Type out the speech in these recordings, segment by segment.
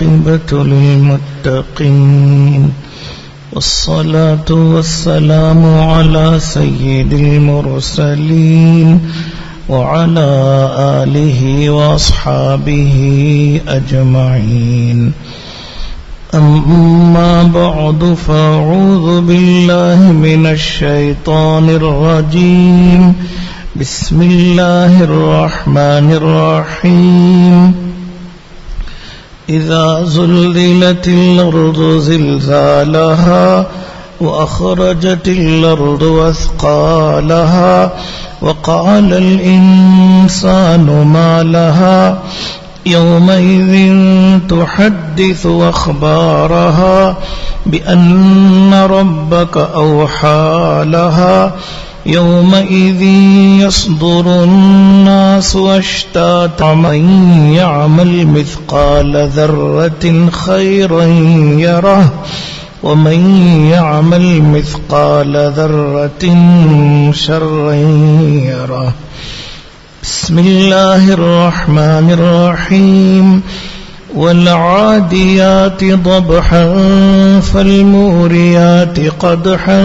والعاقبة للمتقين والصلاة والسلام على سيد المرسلين وعلى آله وأصحابه أجمعين. أما بعد فأعوذ بالله من الشيطان الرجيم. بسم الله الرحمن الرحيم. إذا زلزلت الأرض زلزالها وأخرجت الأرض أثقالها وقال الإنسان ما لها يومئذ تحدث أخبارها بأن ربك أوحى لها يومئذ يصدر الناس أشتاتا من يعمل مثقال ذرة خيرا يره ومن يعمل مثقال ذرة شرا يره. بسم الله الرحمن الرحيم. والعاديات ضبحا فالموريات قدحا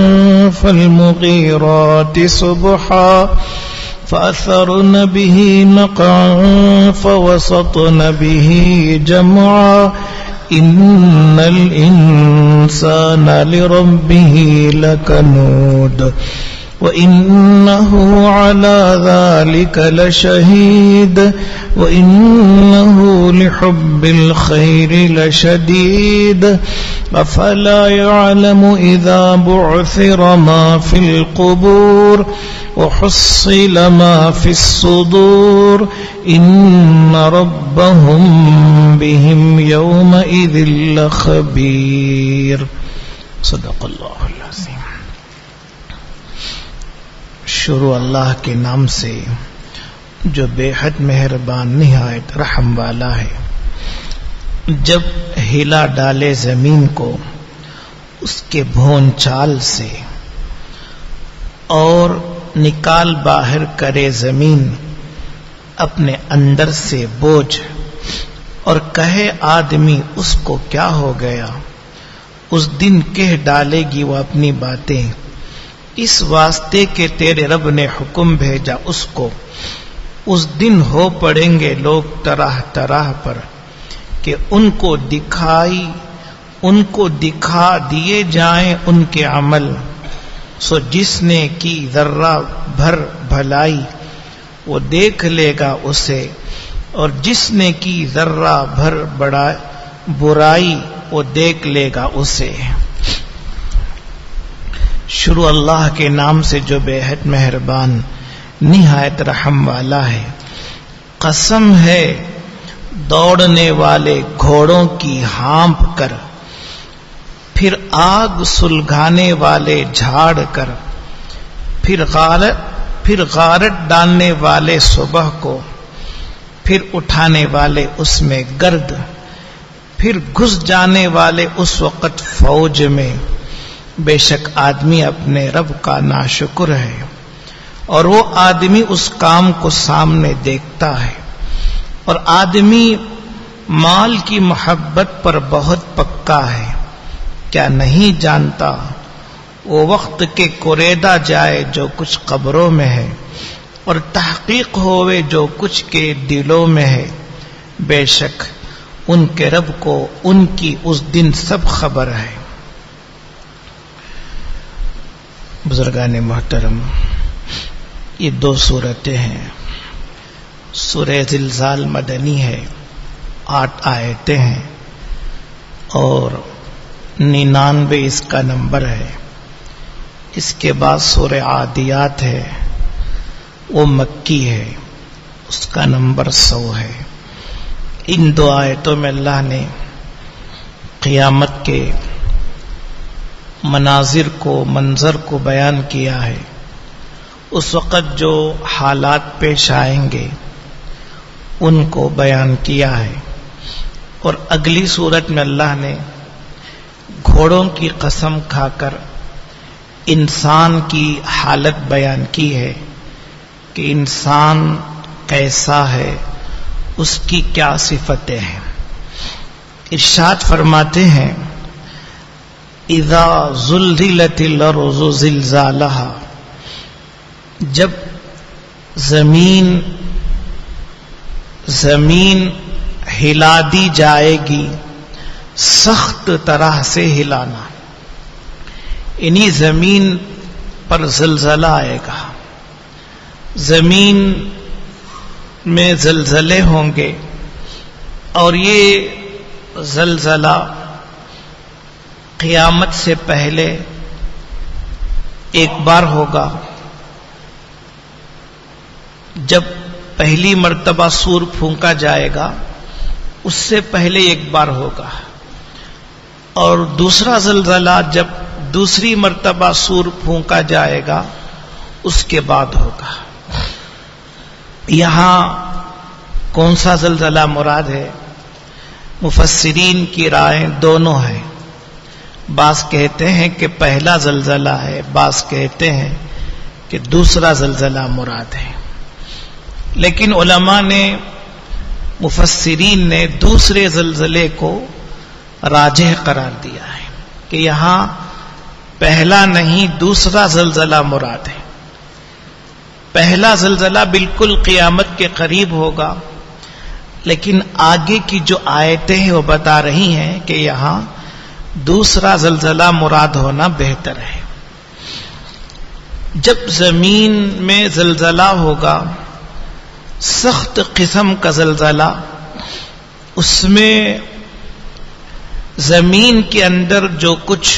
فالمغيرات صبحا فأثرن به نقعا فوسطن به جمعا إن الإنسان لربه لكنود وإنه على ذلك لشهيد وإنه لحب الخير لشديد. أفلا يعلم إذا بعثر ما في القبور وحصل ما في الصدور إن ربهم بهم يومئذ لخبير. صدق اللہ العظیم. شروع اللہ کے نام سے جو بے حد مہربان نہایت رحم والا ہے. جب ہلا ڈالے زمین کو اس کے بھون چال سے اور نکال باہر کرے زمین اپنے اندر سے بوجھ اور کہے آدمی اس کو کیا ہو گیا، اس دن کہہ ڈالے گی وہ اپنی باتیں اس واسطے کہ تیرے رب نے حکم بھیجا اس کو. اس دن ہو پڑیں گے لوگ طرح طرح پر کہ ان کو دکھا دیے جائیں ان کے عمل. سو جس نے کی ذرہ بھر بھلائی وہ دیکھ لے گا اسے، اور جس نے کی ذرہ بھر بڑا برائی وہ دیکھ لے گا اسے. شروع اللہ کے نام سے جو بے حد مہربان نہایت رحم والا ہے. قسم ہے دوڑنے والے گھوڑوں کی ہانپ کر، پھر آگ سلگانے والے جھاڑ کر، پھر غارت ڈالنے والے صبح کو، پھر اٹھانے والے اس میں گرد، پھر گھس جانے والے اس وقت فوج میں. بے شک آدمی اپنے رب کا ناشکر ہے اور وہ آدمی اس کام کو سامنے دیکھتا ہے. اور آدمی مال کی محبت پر بہت پکا ہے. کیا نہیں جانتا وہ وقت کے کوریدا جائے جو کچھ قبروں میں ہے اور تحقیق ہوئے جو کچھ کے دلوں میں ہے. بے شک ان کے رب کو ان کی اس دن سب خبر ہے. بزرگان محترم، یہ دو صورتیں ہیں. سورہ زلزال مدنی ہے، 8 آیتیں ہیں اور 99 اس کا نمبر ہے. اس کے بعد سورہ عادیات ہے، وہ مکی ہے، اس کا نمبر 100 ہے. ان 2 آیتوں میں اللہ نے قیامت کے منظر کو بیان کیا ہے. اس وقت جو حالات پیش آئیں گے ان کو بیان کیا ہے. اور اگلی صورت میں اللہ نے گھوڑوں کی قسم کھا کر انسان کی حالت بیان کی ہے کہ انسان کیسا ہے، اس کی کیا صفتیں ہیں. ارشاد فرماتے ہیں اذا زلزلت الارض زلزالها، جب زمین ہلا دی جائے گی، سخت طرح سے ہلانا، انہی زمین پر زلزلہ آئے گا، زمین میں زلزلے ہوں گے، اور یہ زلزلہ قیامت سے پہلے ایک بار ہوگا، جب پہلی مرتبہ سور پھونکا جائے گا اس سے پہلے ایک بار ہوگا، اور دوسرا زلزلہ جب دوسری مرتبہ سور پھونکا جائے گا اس کے بعد ہوگا۔ یہاں کون سا زلزلہ مراد ہے؟ مفسرین کی رائے دونوں ہیں، بعض کہتے ہیں کہ پہلا زلزلہ ہے، بعض کہتے ہیں کہ دوسرا زلزلہ مراد ہے، لیکن علماء نے مفسرین نے دوسرے زلزلے کو راجح قرار دیا ہے کہ یہاں پہلا نہیں دوسرا زلزلہ مراد ہے۔ پہلا زلزلہ بالکل قیامت کے قریب ہوگا، لیکن آگے کی جو آیتیں ہیں وہ بتا رہی ہیں کہ یہاں دوسرا زلزلہ مراد ہونا بہتر ہے۔ جب زمین میں زلزلہ ہوگا، سخت قسم کا زلزلہ، اس میں زمین کے اندر جو کچھ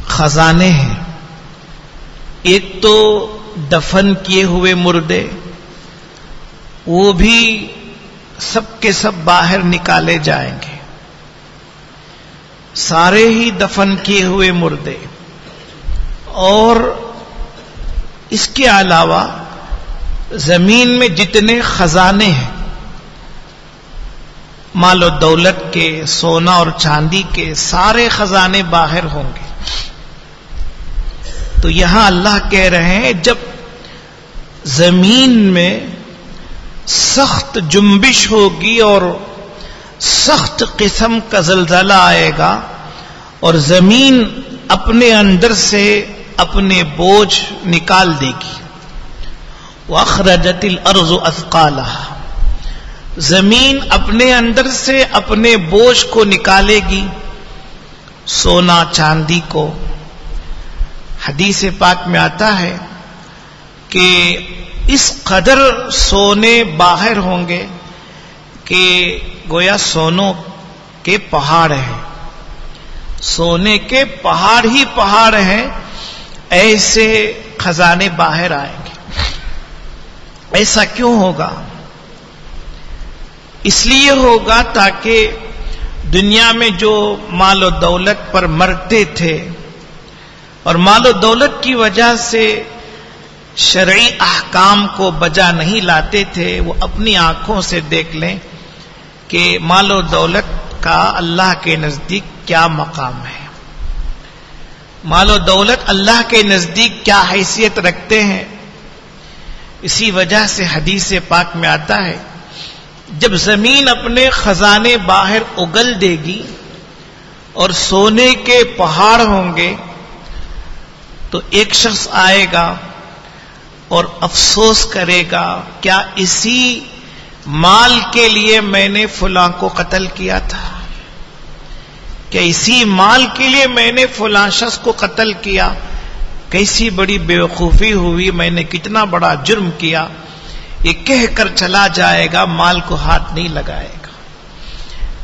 خزانے ہیں، ایک تو دفن کیے ہوئے مردے، وہ بھی سب کے سب باہر نکالے جائیں گے، سارے ہی دفن کیے ہوئے مردے، اور اس کے علاوہ زمین میں جتنے خزانے ہیں، مال و دولت کے، سونا اور چاندی کے، سارے خزانے باہر ہوں گے۔ تو یہاں اللہ کہہ رہے ہیں جب زمین میں سخت جنبش ہوگی اور سخت قسم کا زلزلہ آئے گا، اور زمین اپنے اندر سے اپنے بوجھ نکال دے گی، وَأَخْرَجَتِ الْأَرْضُ أَثْقَالَهَا، زمین اپنے اندر سے اپنے بوجھ کو نکالے گی، سونا چاندی کو۔ حدیث پاک میں آتا ہے کہ اس قدر سونے باہر ہوں گے کہ گویا سونوں کے پہاڑ ہیں، سونے کے پہاڑ ہی پہاڑ ہیں، ایسے خزانے باہر آئیں گے۔ ایسا کیوں ہوگا؟ اس لیے ہوگا تاکہ دنیا میں جو مال و دولت پر مرتے تھے اور مال و دولت کی وجہ سے شرعی احکام کو بجا نہیں لاتے تھے، وہ اپنی آنکھوں سے دیکھ لیں کہ مال و دولت کا اللہ کے نزدیک کیا مقام ہے، مال و دولت اللہ کے نزدیک کیا حیثیت رکھتے ہیں۔ اسی وجہ سے حدیث پاک میں آتا ہے جب زمین اپنے خزانے باہر اگل دے گی اور سونے کے پہاڑ ہوں گے، تو ایک شخص آئے گا اور افسوس کرے گا، کیا اسی مال کے لیے میں نے فلاں کو قتل کیا تھا، کیا اسی مال کے لیے میں نے فلاں شخص کو قتل کیا، کیسی بڑی بیوقوفی ہوئی، میں نے کتنا بڑا جرم کیا، یہ کہہ کر چلا جائے گا، مال کو ہاتھ نہیں لگائے گا۔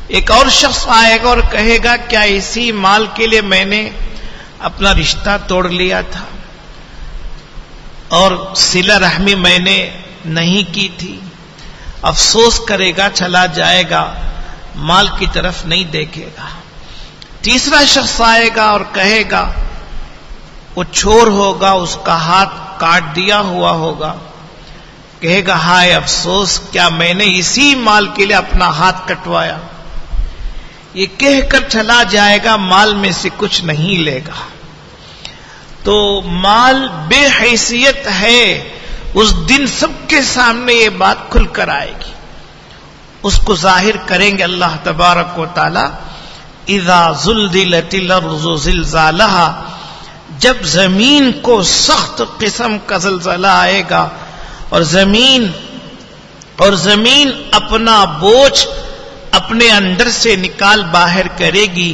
ایک اور شخص آئے گا اور کہے گا، کیا اسی مال کے لیے میں نے اپنا رشتہ توڑ لیا تھا اور صلہ رحمی میں نے نہیں کی تھی، افسوس کرے گا، چلا جائے گا، مال کی طرف نہیں دیکھے گا۔ تیسرا شخص آئے گا اور کہے گا، وہ چور ہوگا، اس کا ہاتھ کاٹ دیا ہوا ہوگا، کہے گا، ہائے افسوس، کیا میں نے اسی مال کے لیے اپنا ہاتھ کٹوایا، یہ کہہ کر چلا جائے گا، مال میں سے کچھ نہیں لے گا۔ تو مال بے حیثیت ہے، اس دن سب کے سامنے یہ بات کھل کر آئے گی، اس کو ظاہر کریں گے اللہ تبارک و تعالی. اذا زلزلت الارض زلزالها، جب زمین کو سخت قسم کا زلزلہ آئے گا اور زمین اپنا بوجھ اپنے اندر سے نکال باہر کرے گی.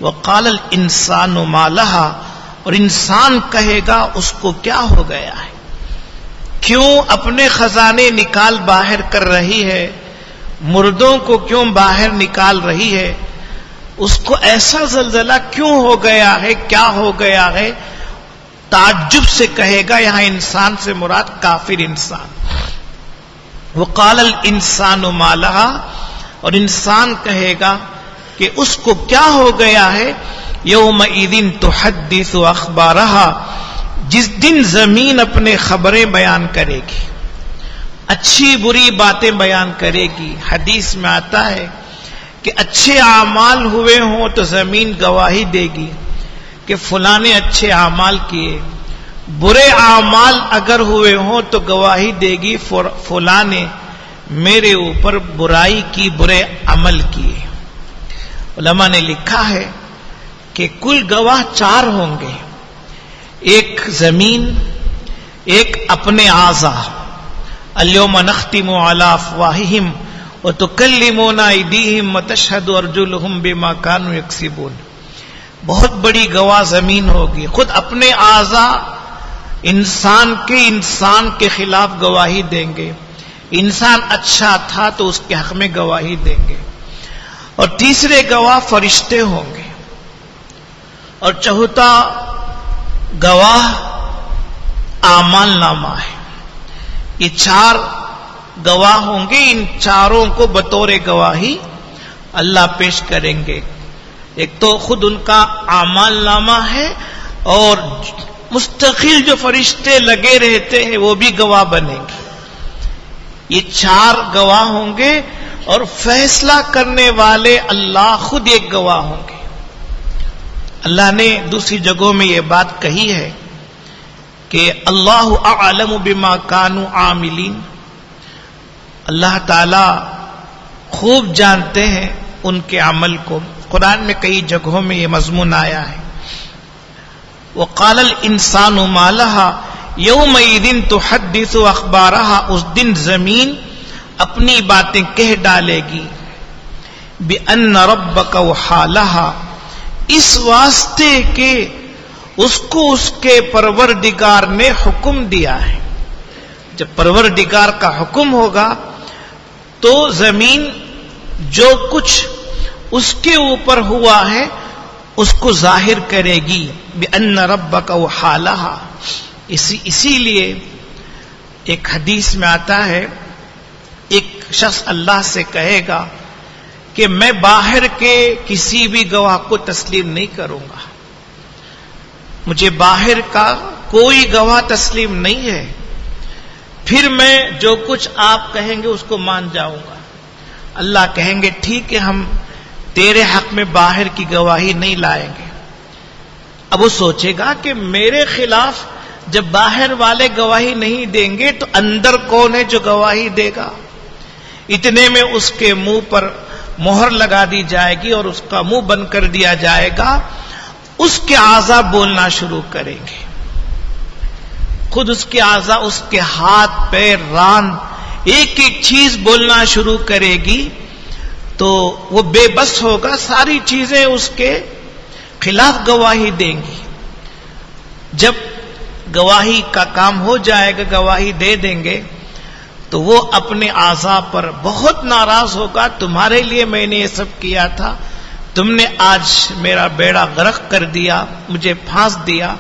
وقال الانسان ما لها، اور انسان کہے گا اس کو کیا ہو گیا ہے، کیوں اپنے خزانے نکال باہر کر رہی ہے، مردوں کو کیوں باہر نکال رہی ہے، اس کو ایسا زلزلہ کیوں ہو گیا ہے، کیا ہو گیا ہے. تعجب سے کہے گا، یہاں انسان سے مراد کافر انسان. وقال الانسان ما لها، اور انسان کہے گا کہ اس کو کیا ہو گیا ہے. یومئذ تحدث اخبارها، جس دن زمین اپنے خبریں بیان کرے گی، اچھی بری باتیں بیان کرے گی. حدیث میں آتا ہے کہ اچھے اعمال ہوئے ہوں تو زمین گواہی دے گی کہ فلاں نے اچھے اعمال کیے، برے اعمال اگر ہوئے ہوں تو گواہی دے گی فلاں نے میرے اوپر برائی کی، برے عمل کیے. علماء نے لکھا ہے کہ کل گواہ 4 ہوں گے، ایک زمین، ایک اپنے اعضاء. الیوم نختم علی افواہہم وتکلمنا ایدیہم وتشہد ارجلہم بما کانوا یکسبون. بہت بڑی گواہ زمین ہوگی. خود اپنے اعضاء انسان کے خلاف گواہی دیں گے. انسان اچھا تھا تو اس کے حق میں گواہی دیں گے. اور تیسرے گواہ فرشتے ہوں گے. اور چوتھا گواہ اعمال نامہ ہے. یہ 4 گواہ ہوں گے. ان چاروں کو بطور گواہی اللہ پیش کریں گے. ایک تو خود ان کا اعمال نامہ ہے، اور مستقل جو فرشتے لگے رہتے ہیں وہ بھی گواہ بنیں گے. یہ 4 گواہ ہوں گے، اور فیصلہ کرنے والے اللہ خود ایک گواہ ہوں گے. اللہ نے دوسری جگہوں میں یہ بات کہی ہے کہ اللہ اعلم بما کانوا عاملین. اللہ تعالی خوب جانتے ہیں ان کے عمل کو. قرآن میں کئی جگہوں میں یہ مضمون آیا ہے. وقال الانسان ما لها یومئذ تحدث اخبارها، اس دن زمین اپنی باتیں کہہ ڈالے گی. بأن ربک وحالها، اس واسطے کہ اس کو اس کے پروردگار نے حکم دیا ہے. جب پروردگار کا حکم ہوگا تو زمین جو کچھ اس کے اوپر ہوا ہے اس کو ظاہر کرے گی. بأن ربک وحالها، اسی لیے ایک حدیث میں آتا ہے ایک شخص اللہ سے کہے گا کہ میں باہر کے کسی بھی گواہ کو تسلیم نہیں کروں گا، مجھے باہر کا کوئی گواہ تسلیم نہیں ہے، پھر میں جو کچھ آپ کہیں گے اس کو مان جاؤں گا. اللہ کہیں گے ٹھیک ہے، ہم تیرے حق میں باہر کی گواہی نہیں لائیں گے. اب وہ سوچے گا کہ میرے خلاف جب باہر والے گواہی نہیں دیں گے تو اندر کون ہے جو گواہی دے گا. اتنے میں اس کے منہ پر مہر لگا دی جائے گی اور اس کا منہ بند کر دیا جائے گا. اس کے اعضاء بولنا شروع کریں گے. خود اس کے اعضاء، اس کے ہاتھ پیر ران ایک ایک چیز بولنا شروع کرے گی. تو وہ بے بس ہوگا، ساری چیزیں اس کے خلاف گواہی دیں گی. جب گواہی کا کام ہو جائے گا، گواہی دے دیں گے، تو وہ اپنے اعضاء پر بہت ناراض ہوگا. تمہارے لیے میں نے یہ سب کیا تھا، تم نے آج میرا بیڑا غرق کر دیا، مجھے پھانس دیا،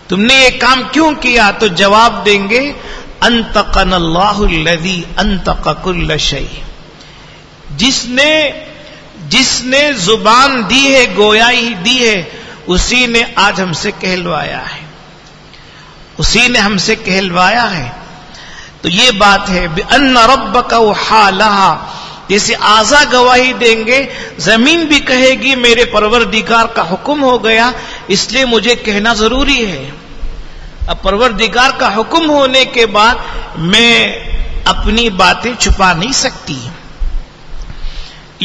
تم نے یہ کام کیوں کیا؟ تو جواب دیں گے انطقنا اللہ الذی انطق کل شیء، جس نے زبان دی ہے، گویائی دی ہے، اسی نے آج ہم سے کہلوایا ہے، اسی نے ہم سے کہلوایا ہے. تو یہ بات ہے بأن ربک وحالها، جیسے اعضاء گواہی دیں گے، زمین بھی کہے گی میرے پروردگار کا حکم ہو گیا اس لیے مجھے کہنا ضروری ہے. اب پروردگار کا حکم ہونے کے بعد میں اپنی باتیں چھپا نہیں سکتی.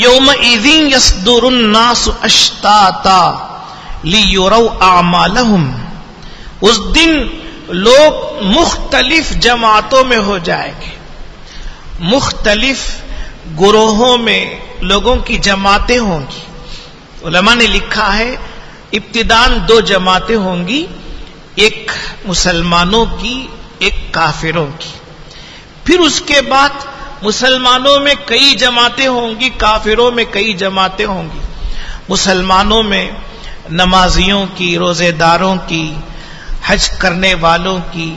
یومئذ یصدر الناس اشتاتا لیروا اعمالہم، اس دن لوگ مختلف جماعتوں میں ہو جائیں گے، مختلف گروہوں میں لوگوں کی جماعتیں ہوں گی. علماء نے لکھا ہے ابتداً 2 جماعتیں ہوں گی، ایک مسلمانوں کی، ایک کافروں کی. پھر اس کے بعد مسلمانوں میں کئی جماعتیں ہوں گی، کافروں میں کئی جماعتیں ہوں گی. مسلمانوں میں نمازیوں کی، روزے داروں کی، حج کرنے والوں کی،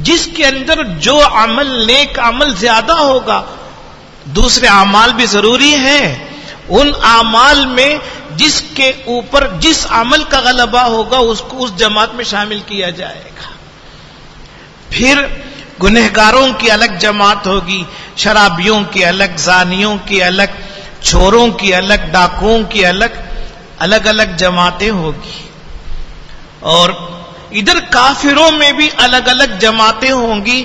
جس کے اندر جو عمل نیک عمل زیادہ ہوگا، دوسرے اعمال بھی ضروری ہیں، ان اعمال میں جس کے اوپر جس عمل کا غلبہ ہوگا اس کو اس جماعت میں شامل کیا جائے گا. پھر گنہگاروں کی الگ جماعت ہوگی، شرابیوں کی الگ، زانیوں کی الگ، چوروں کی الگ، ڈاکوؤں کی الگ، الگ الگ جماعتیں ہوگی. اور ادھر کافروں میں بھی الگ الگ جماعتیں ہوں گی.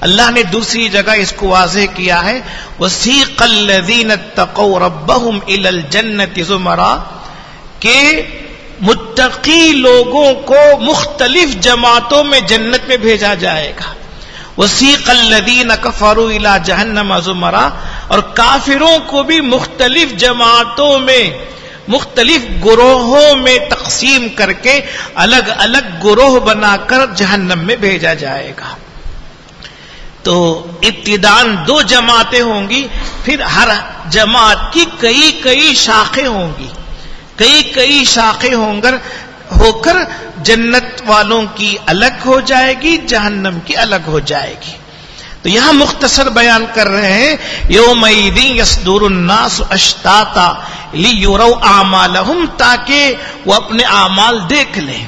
اللہ نے دوسری جگہ اس کو واضح کیا ہے وَسِيقَ الَّذِينَ اتَّقَوْا رَبَّهُمْ إِلَى الْجَنَّةِ زُمَرًا، کہ متقی لوگوں کو مختلف جماعتوں میں جنت میں بھیجا جائے گا. وَسِيقَ الَّذِينَ كَفَرُوا إِلَى جَهَنَّمَ زُمَرًا، اور کافروں کو بھی مختلف جماعتوں میں، مختلف گروہوں میں تقسیم کر کے الگ الگ گروہ بنا کر جہنم میں بھیجا جائے گا. تو ابتداً 2 جماعتیں ہوں گی، پھر ہر جماعت کی کئی شاخیں ہوں گی، کئی شاخیں ہو کر جنت والوں کی الگ ہو جائے گی، جہنم کی الگ ہو جائے گی. تو یہاں مختصر بیان کر رہے ہیں یومئذ یصدر الناس اشتاتا لیروا اعمالہم، تاکہ وہ اپنے اعمال دیکھ لیں.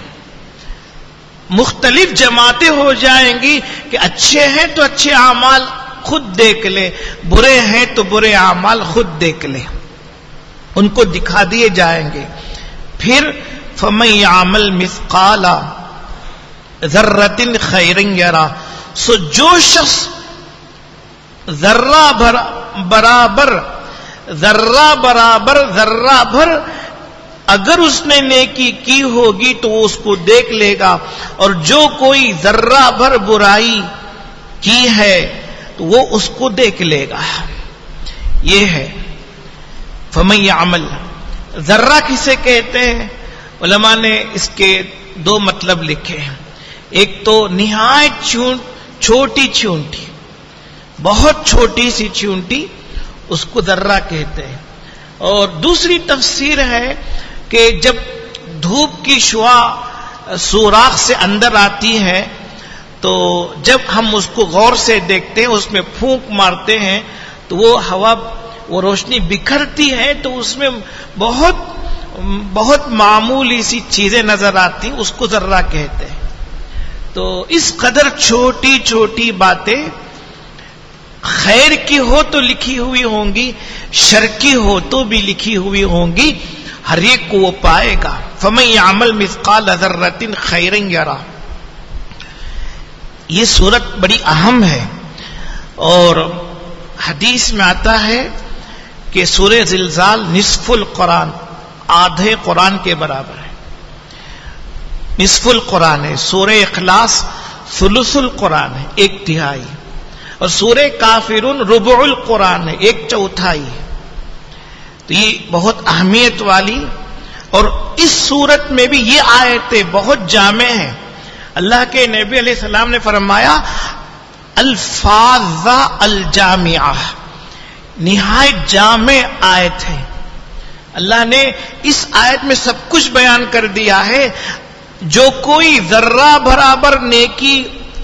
مختلف جماعتیں ہو جائیں گی کہ اچھے ہیں تو اچھے اعمال خود دیکھ لیں، برے ہیں تو برے اعمال خود دیکھ لیں، ان کو دکھا دیے جائیں گے. پھر فَمَن يَعْمَلْ مِثْقَالَ ذَرَّةٍ خَيْرٍ يَرَهُ، سو جو شخص ذرہ برابر اگر اس نے نیکی کی ہوگی تو وہ اس کو دیکھ لے گا، اور جو کوئی ذرہ بھر برائی کی ہے تو وہ اس کو دیکھ لے گا. یہ ہے فَمَن يَعْمَلْ. ذرہ کسے کہتے ہیں؟ علماء نے اس کے 2 مطلب لکھے ہیں. ایک تو نہایت چھوٹی چونٹی، بہت چھوٹی سی چونٹی، اس کو ذرہ کہتے ہیں. اور دوسری تفسیر ہے کہ جب دھوپ کی شعاع سوراخ سے اندر آتی ہے تو جب ہم اس کو غور سے دیکھتے ہیں، اس میں پھونک مارتے ہیں تو وہ ہوا، وہ روشنی بکھرتی ہے تو اس میں بہت معمولی سی چیزیں نظر آتی ہیں، اس کو ذرہ کہتے ہیں. تو اس قدر چھوٹی چھوٹی باتیں خیر کی ہو تو لکھی ہوئی ہوں گی، شر کی ہو تو بھی لکھی ہوئی ہوں گی، ہر ایک کو وہ پائے گا. فَمَن يَعْمَلْ مِثْقَالَ ذَرَّةٍ خَيْرٍ يَرَهُ. یہ صورت بڑی اہم ہے، اور حدیث میں آتا ہے کہ سورہ زلزال نصف القرآن، آدھے قرآن کے برابر ہے، نصف القرآن ہے. سورہ اخلاص ثلث القرآن ہے، 1/3، اور سورہ کافرون ربع القرآن ہے، 1/4 ہے. تو یہ بہت اہمیت والی، اور اس صورت میں بھی یہ آیتیں بہت جامع ہیں. اللہ کے نبی علیہ السلام نے فرمایا الفاظ الجامعہ، نہایت جامع آیت ہے. اللہ نے اس آیت میں سب کچھ بیان کر دیا ہے. جو کوئی ذرہ برابر نیکی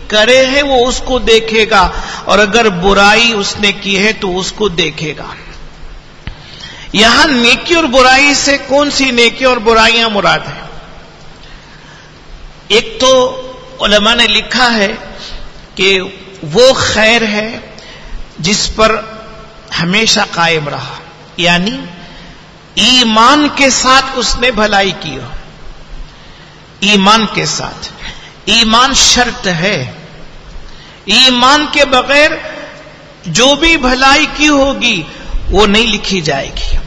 کرے ہے وہ اس کو دیکھے گا، اور اگر برائی اس نے کی ہے تو اس کو دیکھے گا. یہاں نیکی اور برائی سے کون سی نیکی اور برائیاں مراد ہیں؟ ایک تو علماء نے لکھا ہے کہ وہ خیر ہے جس پر ہمیشہ قائم رہا، یعنی ایمان کے ساتھ اس نے بھلائی کی ہو. ایمان کے ساتھ، ایمان شرط ہے، ایمان کے بغیر جو بھی بھلائی کی ہوگی وہ نہیں لکھی جائے گی.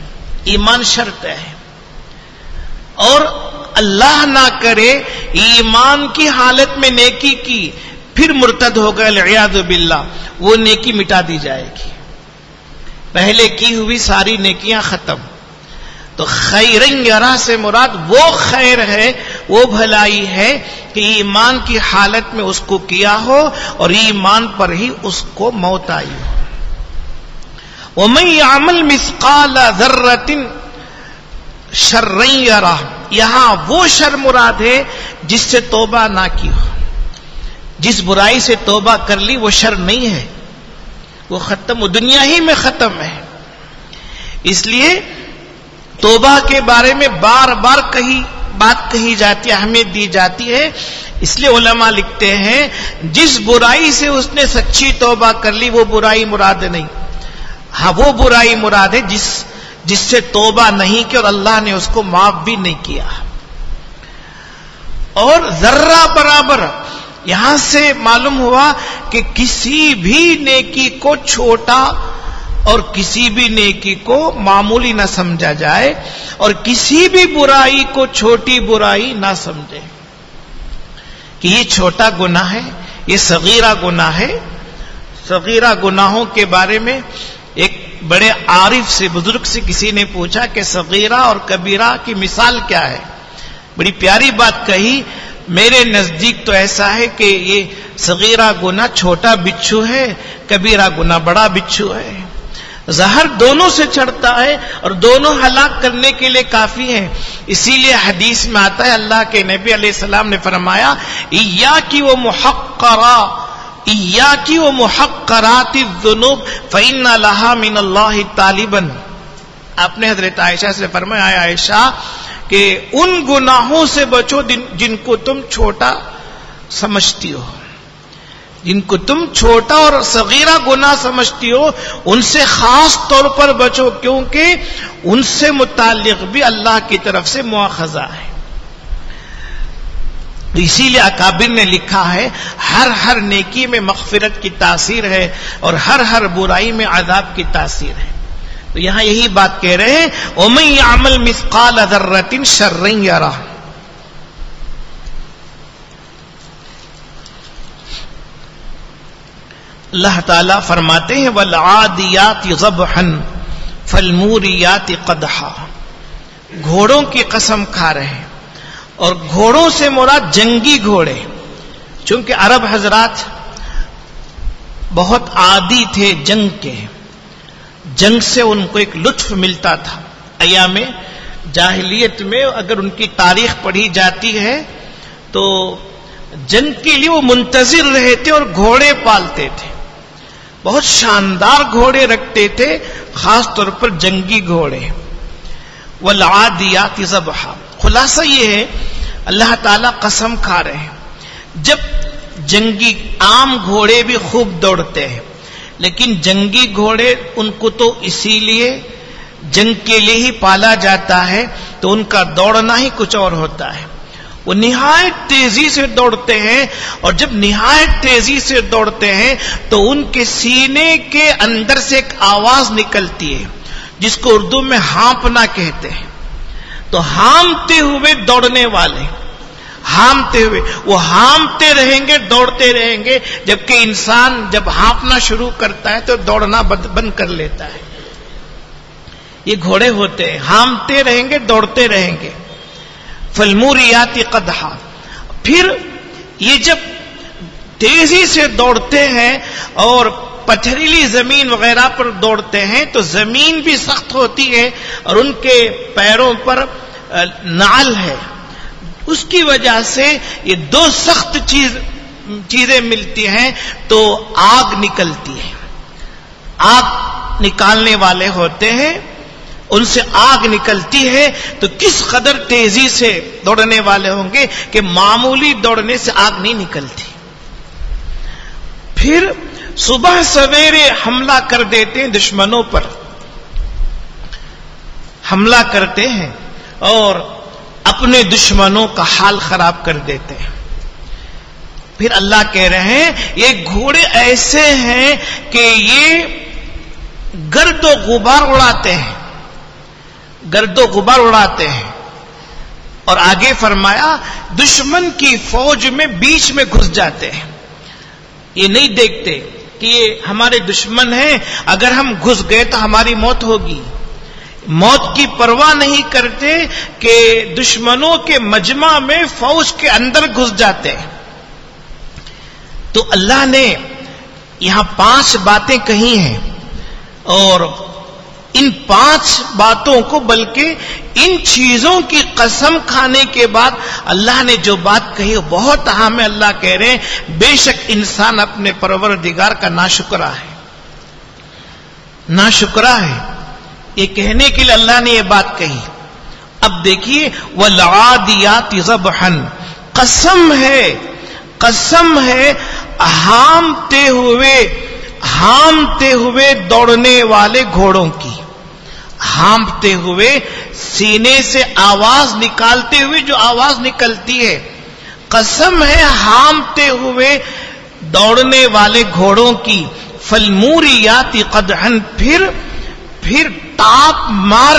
ایمان شرط ہے. اور اللہ نہ کرے ایمان کی حالت میں نیکی کی پھر مرتد ہو گئے العیاذ باللہ، وہ نیکی مٹا دی جائے گی. پہلے کی ہوئی ساری نیکیاں ختم. تو خیرن یرا سے مراد وہ خیر ہے، وہ بھلائی ہے کہ ایمان کی حالت میں اس کو کیا ہو اور ایمان پر ہی اس کو موت آئی ہو. وَمَن يَعْمَلْ مِثْقَالَ ذَرَّةٍ شَرًّا يَرَهُ، یہاں وہ شر مراد ہے جس سے توبہ نہ کی ہو. جس برائی سے توبہ کر لی وہ شر نہیں ہے، وہ ختم، وہ دنیا ہی میں ختم ہے. اس لیے توبہ کے بارے میں بار بار بات کہی جاتی ہے، اہمیت دی جاتی ہے. اس لیے علماء لکھتے ہیں جس برائی سے اس نے سچی توبہ کر لی وہ برائی مراد نہیں. ہاں وہ برائی مراد ہے جس سے توبہ نہیں کی اور اللہ نے اس کو معاف بھی نہیں کیا. اور ذرہ برابر، یہاں سے معلوم ہوا کہ کسی بھی نیکی کو چھوٹا اور کسی بھی نیکی کو معمولی نہ سمجھا جائے اور کسی بھی برائی کو چھوٹی برائی نہ سمجھے کہ یہ چھوٹا گناہ ہے، یہ صغیرہ گناہ ہے. صغیرہ گناہوں کے بارے میں ایک بڑے عارف سے، بزرگ سے کسی نے پوچھا کہ صغیرہ اور کبیرہ کی مثال کیا ہے. بڑی پیاری بات کہی، میرے نزدیک تو ایسا ہے کہ یہ صغیرہ گناہ چھوٹا بچھو ہے، کبیرہ گناہ بڑا بچھو ہے. زہر دونوں سے چڑھتا ہے اور دونوں ہلاک کرنے کے لیے کافی ہیں. اسی لیے حدیث میں آتا ہے اللہ کے نبی علیہ السلام نے فرمایا ایاکی و محقرات الذنوب فإن لها من اللہ طالبا. آپ نے حضرت عائشہ سے فرمایا اے عائشہ کہ ان گناہوں سے بچو جن کو تم چھوٹا سمجھتی ہو، جن کو تم چھوٹا اور صغیرہ گناہ سمجھتی ہو ان سے خاص طور پر بچو، کیونکہ ان سے متعلق بھی اللہ کی طرف سے مواخذہ ہے. اسی لیے اکابر نے لکھا ہے ہر نیکی میں مغفرت کی تاثیر ہے اور ہر برائی میں عذاب کی تاثیر ہے. تو یہاں یہی بات کہہ رہے ہیں وَمَن يَعْمَلْ مِثْقَالَ ذَرَّةٍ شَرًّا يَرَهُ. اللہ تعالیٰ فرماتے ہیں وَالْعَادِيَاتِ ضَبْحًا فَالْمُورِيَاتِ قَدْحًا. گھوڑوں کی قسم کھا رہے ہیں اور گھوڑوں سے مراد جنگی گھوڑے، چونکہ عرب حضرات بہت عادی تھے جنگ کے، جنگ سے ان کو ایک لطف ملتا تھا. ایام جاہلیت میں اگر ان کی تاریخ پڑھی جاتی ہے تو جنگ کے لیے وہ منتظر رہے تھے اور گھوڑے پالتے تھے، بہت شاندار گھوڑے رکھتے تھے، خاص طور پر جنگی گھوڑے. والعادیات ضبحا. خلاصہ یہ ہے اللہ تعالیٰ قسم کھا رہے ہیں جب جنگی عام گھوڑے بھی خوب دوڑتے ہیں لیکن جنگی گھوڑے ان کو تو اسی لیے جنگ کے لیے ہی پالا جاتا ہے تو ان کا دوڑنا ہی کچھ اور ہوتا ہے. وہ نہایت تیزی سے دوڑتے ہیں اور جب نہایت تیزی سے دوڑتے ہیں تو ان کے سینے کے اندر سے ایک آواز نکلتی ہے جس کو اردو میں ہانپنا کہتے ہیں. تو ہامتے ہوئے دوڑنے والے، ہامتے ہوئے، وہ ہامتے رہیں گے، دوڑتے رہیں گے، جبکہ انسان جب ہانپنا شروع کرتا ہے تو دوڑنا بند کر لیتا ہے. یہ گھوڑے ہوتے ہیں، ہامتے رہیں گے، دوڑتے رہیں گے. فالموریات قدحا. پھر یہ جب تیزی سے دوڑتے ہیں اور پتھریلی زمین وغیرہ پر دوڑتے ہیں تو زمین بھی سخت ہوتی ہے اور ان کے پیروں پر نعل ہے، اس کی وجہ سے یہ دو سخت چیزیں ملتی ہیں تو آگ نکلتی ہے. آگ نکالنے والے ہوتے ہیں، ان سے آگ نکلتی ہے تو کس قدر تیزی سے دوڑنے والے ہوں گے کہ معمولی دوڑنے سے آگ نہیں نکلتی. پھر صبح سویرے حملہ کر دیتے ہیں، دشمنوں پر حملہ کرتے ہیں اور اپنے دشمنوں کا حال خراب کر دیتے ہیں. پھر اللہ کہہ رہے ہیں یہ گھوڑے ایسے ہیں کہ یہ گرد و غبار اڑاتے ہیں. گرد و غبار اڑاتے ہیں. اور آگے فرمایا دشمن کی فوج میں بیچ میں گھس جاتے ہیں. یہ نہیں دیکھتے کہ یہ ہمارے دشمن ہیں، اگر ہم گھس گئے تو ہماری موت ہوگی. موت کی پرواہ نہیں کرتے کہ دشمنوں کے مجمع میں فوج کے اندر گھس جاتے ہیں. تو اللہ نے یہاں 5 باتیں کہی ہیں، اور ان 5 باتوں کو، بلکہ ان چیزوں کی قسم کھانے کے بعد اللہ نے جو بات کہی وہ بہت اہم ہے. اللہ کہہ رہے ہیں بے شک انسان اپنے پروردگار کا ناشکرا ہے، ناشکرا ہے. یہ کہنے کے لیے اللہ نے یہ بات کہی. اب دیکھیے وَالْعَادِيَاتِ ضَبْحًا، قسم ہے ہامتے ہوئے دوڑنے والے گھوڑوں کی. ہامتے ہوئے سینے سے آواز نکالتے ہوئے جو آواز نکلتی ہے، قسم ہے ہامتے ہوئے دوڑنے والے گھوڑوں کی. فَالْمُورِيَاتِ قَدْحًا، پھر ٹاپ مار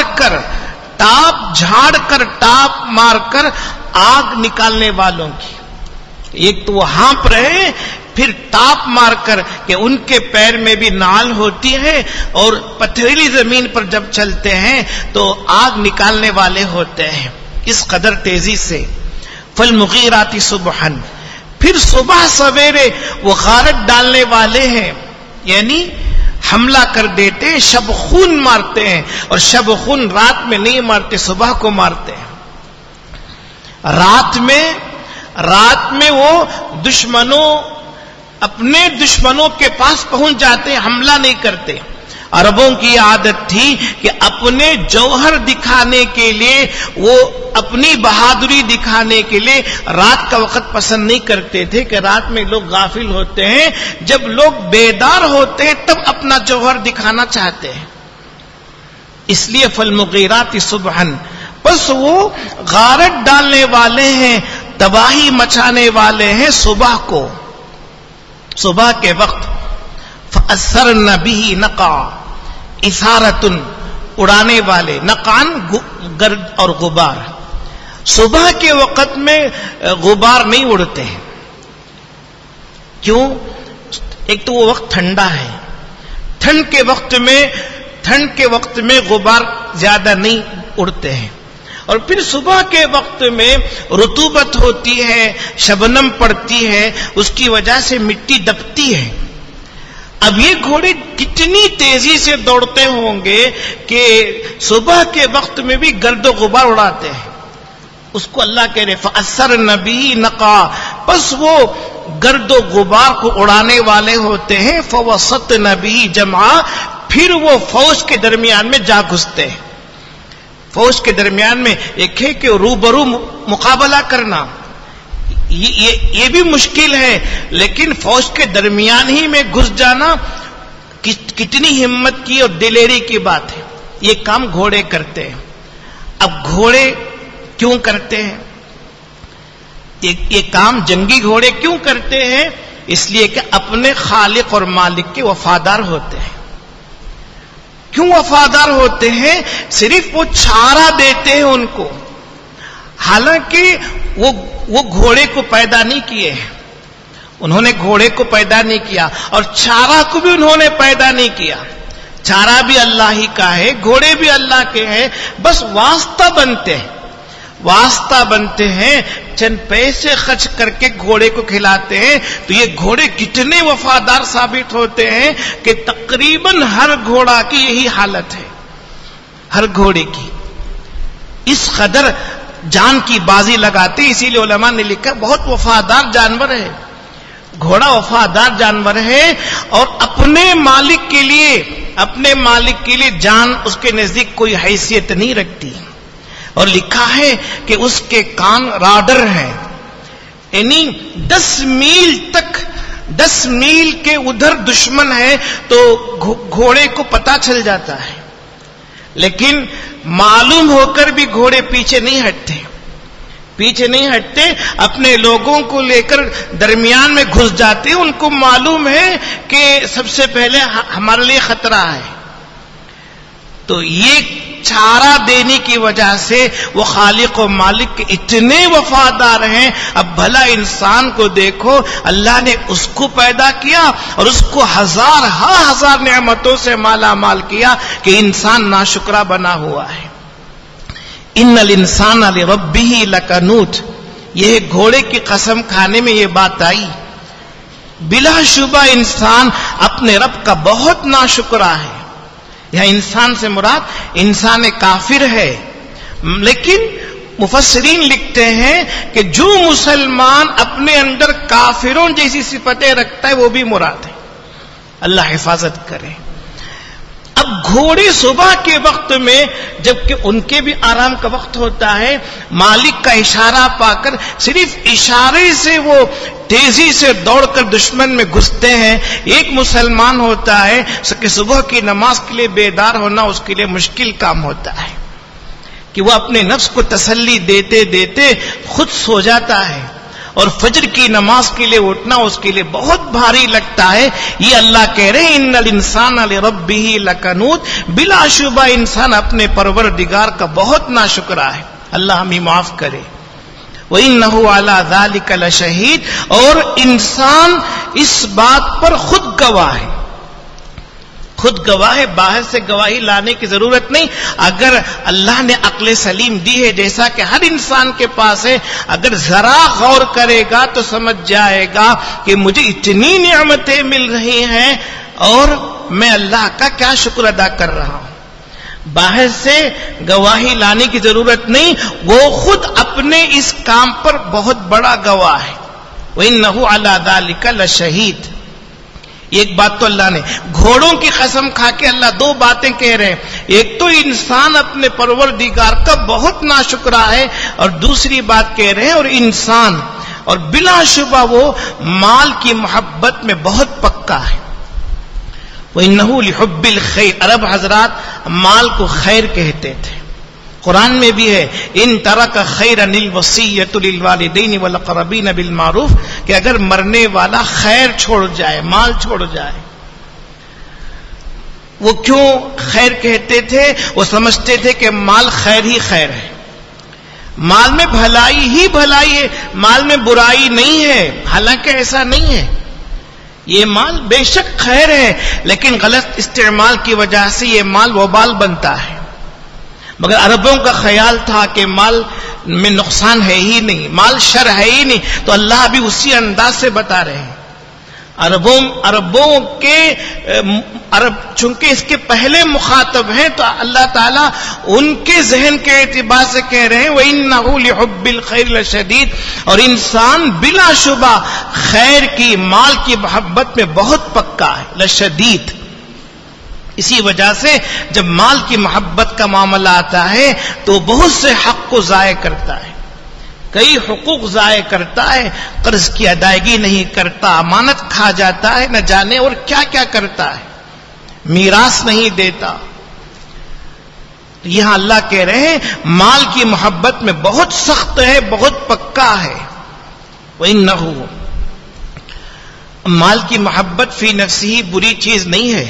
کر آگ نکالنے والوں کی. ایک تو وہ ہانپ رہے، پھر ٹاپ مار کر کہ ان کے پیر میں بھی نال ہوتی ہے، اور پتھریلی زمین پر جب چلتے ہیں تو آگ نکالنے والے ہوتے ہیں اس قدر تیزی سے. فَالْمُغِيرَاتِ صُبْحًا، پھر صبح سویرے وہ غارت ڈالنے والے ہیں، یعنی حملہ کر دیتے ہیں، شب خون مارتے ہیں. اور شب خون رات میں نہیں مارتے، صبح کو مارتے ہیں. رات میں وہ اپنے دشمنوں کے پاس پہنچ جاتے ہیں، حملہ نہیں کرتے. عربوں کی عادت تھی کہ اپنے جوہر دکھانے کے لیے، وہ اپنی بہادری دکھانے کے لیے رات کا وقت پسند نہیں کرتے تھے کہ رات میں لوگ غافل ہوتے ہیں. جب لوگ بیدار ہوتے ہیں تب اپنا جوہر دکھانا چاہتے ہیں. اس لیے فالمغیرات صبحً، بس وہ غارت ڈالنے والے ہیں، تباہی مچانے والے ہیں صبح کو، صبح کے وقت. فَأَثَّرْنَ بِهِ نَقْعًا، اثارتن اڑانے والے، نقعن گرد اور غبار. صبح کے وقت میں غبار نہیں اڑتے ہیں. کیوں؟ ایک تو وہ وقت ٹھنڈا ہے، ٹھنڈ کے وقت میں غبار زیادہ نہیں اڑتے ہیں. اور پھر صبح کے وقت میں رطوبت ہوتی ہے، شبنم پڑتی ہے، اس کی وجہ سے مٹی دبتی ہے. اب یہ گھوڑے کتنی تیزی سے دوڑتے ہوں گے کہ صبح کے وقت میں بھی گرد و غبار اڑاتے ہیں. اس کو اللہ کہہ رہے فَأَثَّرْنَ بِهِ نَقْعًا، بس وہ گرد و غبار کو اڑانے والے ہوتے ہیں. فَوَسَطْنَ بِهِ جَمْعًا، پھر وہ فوج کے درمیان میں جا گھستے ہیں. فوج کے درمیان میں ایک ہے کہ روبرو مقابلہ کرنا، یہ بھی مشکل ہے، لیکن فوج کے درمیان ہی میں گھس جانا کتنی ہمت کی اور دلیری کی بات ہے. یہ کام گھوڑے کرتے ہیں. اب گھوڑے کیوں کرتے ہیں یہ کام؟ جنگی گھوڑے کیوں کرتے ہیں؟ اس لیے کہ اپنے خالق اور مالک کے وفادار ہوتے ہیں. کیوں وفادار ہوتے ہیں؟ صرف وہ چارہ دیتے ہیں ان کو. حالانکہ وہ گھوڑے کو پیدا نہیں کیے ہیں، انہوں نے گھوڑے کو پیدا نہیں کیا، اور چارہ کو بھی انہوں نے پیدا نہیں کیا. چارہ بھی اللہ ہی کا ہے، گھوڑے بھی اللہ کے ہیں، بس واسطہ بنتے ہیں. چند پیسے خرچ کر کے گھوڑے کو کھلاتے ہیں. تو یہ گھوڑے کتنے وفادار ثابت ہوتے ہیں کہ تقریباً ہر گھوڑا کی یہی حالت ہے. ہر گھوڑے کی اس قدر جان کی بازی لگاتے. اسی لیے علماء نے لکھا بہت وفادار جانور ہے گھوڑا، وفادار جانور ہے، اور اپنے مالک کے لیے جان اس کے نزدیک کوئی حیثیت نہیں رکھتی. اور لکھا ہے کہ اس کے کان راڈر ہیں، یعنی 10 میل کے ادھر دشمن ہے تو گھوڑے کو پتا چل جاتا ہے. لیکن معلوم ہو کر بھی گھوڑے پیچھے نہیں ہٹتے، اپنے لوگوں کو لے کر درمیان میں گھس جاتے. ان کو معلوم ہے کہ سب سے پہلے ہمارے لیے خطرہ ہے. تو یہ چارہ دینے کی وجہ سے وہ خالق و مالک کے اتنے وفادار ہیں. اب بھلا انسان کو دیکھو، اللہ نے اس کو پیدا کیا اور اس کو ہزار نعمتوں سے مالا مال کیا کہ انسان ناشکرا بنا ہوا ہے. ان الانسان لربہ لکنوت، یہ گھوڑے کی قسم کھانے میں یہ بات آئی. بلا شبہ انسان اپنے رب کا بہت ناشکرا ہے. یہاں انسان سے مراد انسان کافر ہے، لیکن مفسرین لکھتے ہیں کہ جو مسلمان اپنے اندر کافروں جیسی صفتیں رکھتا ہے وہ بھی مراد ہے. اللہ حفاظت کرے. اب گھوڑے صبح کے وقت میں جبکہ ان کے بھی آرام کا وقت ہوتا ہے، مالک کا اشارہ پا کر صرف اشارے سے وہ تیزی سے دوڑ کر دشمن میں گھستے ہیں. ایک مسلمان ہوتا ہے کہ صبح کی نماز کے لیے بیدار ہونا اس کے لیے مشکل کام ہوتا ہے کہ وہ اپنے نفس کو تسلی دیتے دیتے خود سو جاتا ہے، اور فجر کی نماز کے لیے اٹھنا اس کے لیے بہت بھاری لگتا ہے. یہ اللہ کہہ رہے ہیں ان الانسان لربہ لکنوت، بلا شبہ انسان اپنے پروردگار کا بہت ناشکرا ہے. اللہ ہمیں معاف کرے. وَإِنَّهُ عَلَى ذَلِكَ لَشَهِيدٌ، اور انسان اس بات پر خود گواہ ہے. خود گواہ ہے، باہر سے گواہی لانے کی ضرورت نہیں. اگر اللہ نے عقل سلیم دی ہے جیسا کہ ہر انسان کے پاس ہے، اگر ذرا غور کرے گا تو سمجھ جائے گا کہ مجھے اتنی نعمتیں مل رہی ہیں اور میں اللہ کا کیا شکر ادا کر رہا ہوں. باہر سے گواہی لانے کی ضرورت نہیں، وہ خود اپنے اس کام پر بہت بڑا گواہ ہے. وَإِنَّهُ عَلَى ذَلِكَ لَشَهِيدٌ. ایک بات تو اللہ نے گھوڑوں کی قسم کھا کے اللہ دو باتیں کہہ رہے ہیں. ایک تو انسان اپنے پروردگار کا بہت ناشکرا ہے، اور دوسری بات کہہ رہے ہیں اور انسان اور بلا شبہ وہ مال کی محبت میں بہت پکا ہے. وَإِنَّهُ لِحُبِّ الْخَيْرِ، عرب حضرات مال کو خیر کہتے تھے. قرآن میں بھی ہے ان ترک خیرا الوصیۃ للوالدین والاقربین بالمعروف، کہ اگر مرنے والا خیر چھوڑ جائے، مال چھوڑ جائے. وہ کیوں خیر کہتے تھے؟ وہ سمجھتے تھے کہ مال خیر ہی خیر ہے، مال میں بھلائی ہی بھلائی ہے، مال میں برائی نہیں ہے. حالانکہ ایسا نہیں ہے. یہ مال بے شک خیر ہے، لیکن غلط استعمال کی وجہ سے یہ مال وبال بنتا ہے. مگر عربوں کا خیال تھا کہ مال میں نقصان ہے ہی نہیں، مال شر ہے ہی نہیں، تو اللہ بھی اسی انداز سے بتا رہے ہیں. عرب چونکہ اس کے پہلے مخاطب ہیں تو اللہ تعالیٰ ان کے ذہن کے اعتبار سے کہہ رہے ہیں وَإِنَّهُ لِحُبِّ الْخَيْرِ لَشَدِيدٌ، اور انسان بلا شبہ خیر کی، مال کی محبت میں بہت پکا ہے. لشدید. اسی وجہ سے جب مال کی محبت کا معاملہ آتا ہے تو بہت سے حق کو ضائع کرتا ہے، کئی حقوق ضائع کرتا ہے، قرض کی ادائیگی نہیں کرتا، امانت کھا جاتا ہے، نہ جانے اور کیا کیا کرتا ہے، میراث نہیں دیتا. یہاں اللہ کہہ رہے ہیں مال کی محبت میں بہت سخت ہے، بہت پکا ہے. وَإِنَّهُ، مال کی محبت فی نفسی بری چیز نہیں ہے.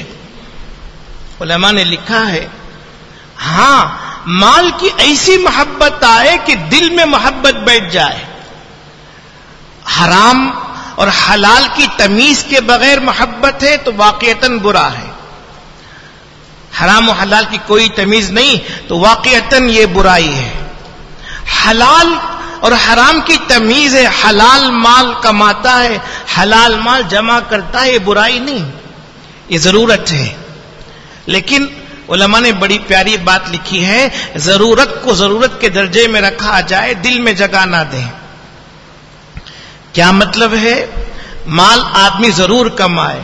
علماء نے لکھا ہے ہاں مال کی ایسی محبت آئے کہ دل میں محبت بیٹھ جائے. حرام اور حلال کی تمیز کے بغیر محبت ہے تو واقعتاً برا ہے. حرام و حلال کی کوئی تمیز نہیں تو واقعتاً یہ برائی ہے. حلال اور حرام کی تمیز ہے، حلال مال کماتا ہے، حلال مال جمع کرتا ہے، یہ برائی نہیں، یہ ضرورت ہے. لیکن علماء نے بڑی پیاری بات لکھی ہے، ضرورت کو ضرورت کے درجے میں رکھا جائے، دل میں جگہ نہ دے. کیا مطلب ہے؟ مال آدمی ضرور کمائے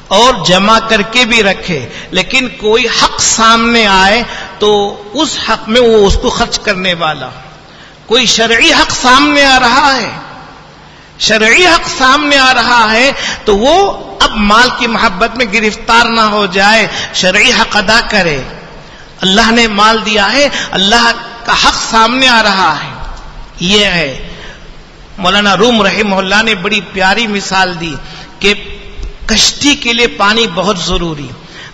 اور جمع کر کے بھی رکھے، لیکن کوئی حق سامنے آئے تو اس حق میں وہ اس کو خرچ کرنے والا. کوئی شرعی حق سامنے آ رہا ہے، شرعی حق سامنے آ رہا ہے تو وہ اب مال کی محبت میں گرفتار نہ ہو جائے، شرعی حق ادا کرے. اللہ نے مال دیا ہے، اللہ کا حق سامنے آ رہا ہے. یہ ہے مولانا روم رحمہ اللہ نے بڑی پیاری مثال دی کہ کشتی کے لیے پانی بہت ضروری.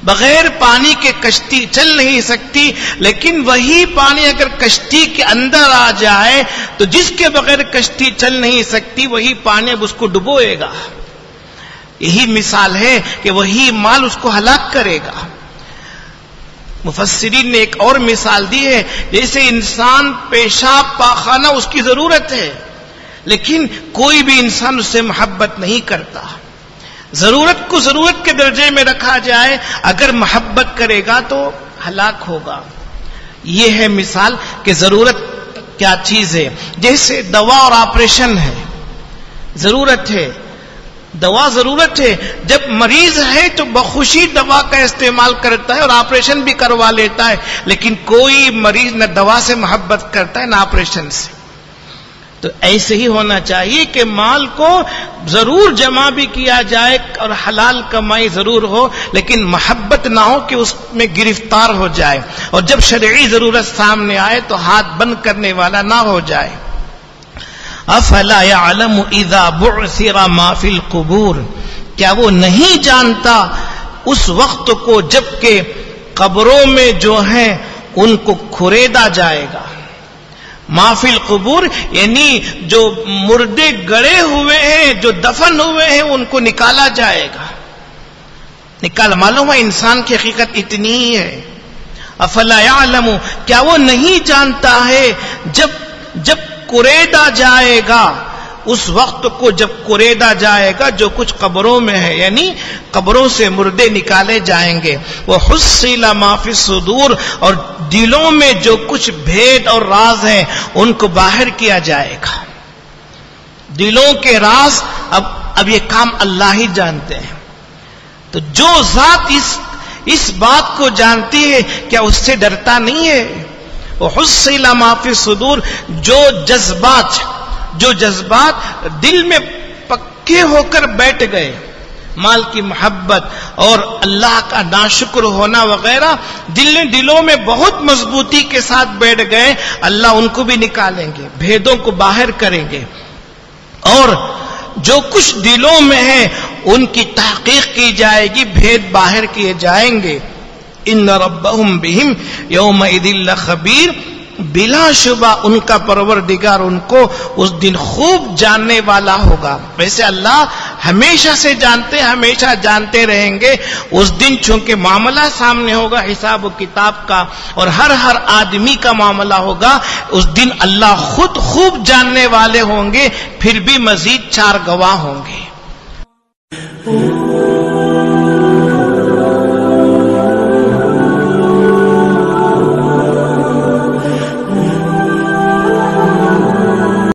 بغیر پانی کے کشتی چل نہیں سکتی، لیکن وہی پانی اگر کشتی کے اندر آ جائے تو جس کے بغیر کشتی چل نہیں سکتی وہی پانی اب اس کو ڈبوئے گا۔ یہی مثال ہے کہ وہی مال اس کو ہلاک کرے گا۔ مفسرین نے ایک اور مثال دی ہے، جیسے انسان پیشاب پاخانہ اس کی ضرورت ہے، لیکن کوئی بھی انسان اس سے محبت نہیں کرتا۔ ضرورت کو ضرورت کے درجے میں رکھا جائے، اگر محبت کرے گا تو ہلاک ہوگا۔ یہ ہے مثال کہ ضرورت کیا چیز ہے۔ جیسے دوا اور آپریشن ہے، ضرورت ہے، دوا ضرورت ہے۔ جب مریض ہے تو بخوشی دوا کا استعمال کرتا ہے اور آپریشن بھی کروا لیتا ہے، لیکن کوئی مریض نہ دوا سے محبت کرتا ہے نہ آپریشن سے۔ تو ایسے ہی ہونا چاہیے کہ مال کو ضرور جمع بھی کیا جائے اور حلال کمائی ضرور ہو، لیکن محبت نہ ہو کہ اس میں گرفتار ہو جائے، اور جب شرعی ضرورت سامنے آئے تو ہاتھ بند کرنے والا نہ ہو جائے۔ افلا يعلم اذا بعثر ما في القبور، کیا وہ نہیں جانتا اس وقت کو جب کہ قبروں میں جو ہیں ان کو کھریدا جائے گا۔ ما فی القبور یعنی جو مردے گڑے ہوئے ہیں، جو دفن ہوئے ہیں، ان کو نکالا جائے گا۔ معلوم ہے انسان کی حقیقت اتنی ہی ہے۔ افلا یعلم، کیا وہ نہیں جانتا ہے جب کریدا جائے گا، اس وقت کو جب کریدا جائے گا جو کچھ قبروں میں ہے، یعنی قبروں سے مردے نکالے جائیں گے۔ وحصل ما فی الصدور، اور دلوں میں جو کچھ بھید اور راز ہیں ان کو باہر کیا جائے گا۔ دلوں کے راز اب یہ کام اللہ ہی جانتے ہیں۔ تو جو ذات اس بات کو جانتی ہے، کیا اس سے ڈرتا نہیں ہے؟ وحصل ما فی الصدور، جو جذبات دل میں پکے ہو کر بیٹھ گئے، مال کی محبت اور اللہ کا ناشکر ہونا وغیرہ دلوں میں بہت مضبوطی کے ساتھ بیٹھ گئے، اللہ ان کو بھی نکالیں گے، بھیدوں کو باہر کریں گے، اور جو کچھ دلوں میں ہے ان کی تحقیق کی جائے گی، بھید باہر کیے جائیں گے۔ ان ربهم بهم یومئذ لخبیر، بلا شبہ ان کا پروردگار ان کو اس دن خوب جاننے والا ہوگا۔ ویسے اللہ ہمیشہ سے ہمیشہ جانتے رہیں گے، اس دن چونکہ معاملہ سامنے ہوگا حساب و کتاب کا، اور ہر آدمی کا معاملہ ہوگا، اس دن اللہ خود خوب جاننے والے ہوں گے، پھر بھی مزید 4 گواہ ہوں گے۔